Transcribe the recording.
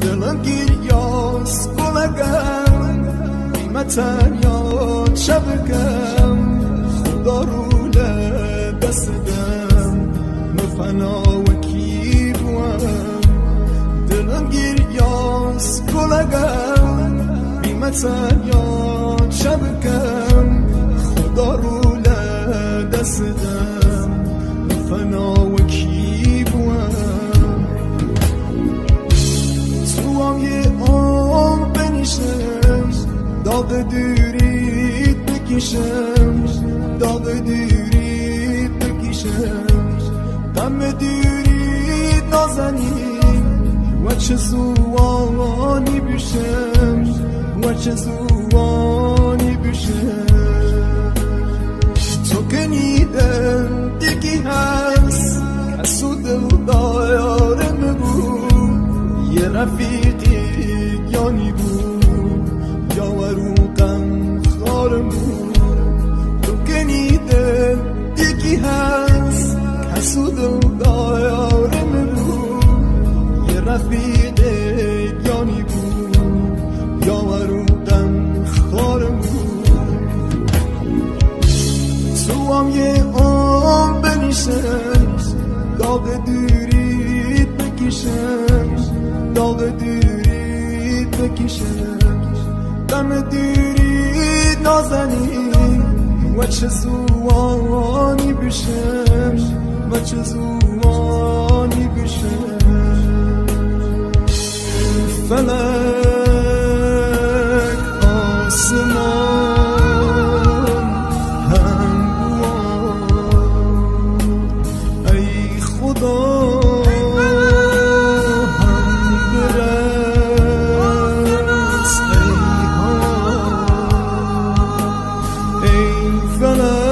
دلم گیریاس گلگم قیمتن یاد شبکم خدا رو دستدم مفنا و کی بوام دلم گیریاس گلگم قیمتن یاد شبکم خدا رو دستدم مفنا و کی بوام تو هم یه عمر بنیشم داغ دورید بکشم داغ دورید بکشم غم دورید نازنین و چه زوانی بشم و چه زوانی بشم تو که نیدم دیگی هست کسو دل دایارم بود یه رفیقی یانی بود یا وروقم خارم بود تو که نیدم دیگی هست کسو دل دایارم بود یه رفیقی یانی بود یا وروقم خارم بود تو هم یه عمر بنیشم داغ دورید بکشم داغ دورید بکشم غم دورید نازنین و چه زوانی بشم و چه زوانی بشم فلک آسمان ای خدا هم برس ای ها ای فلک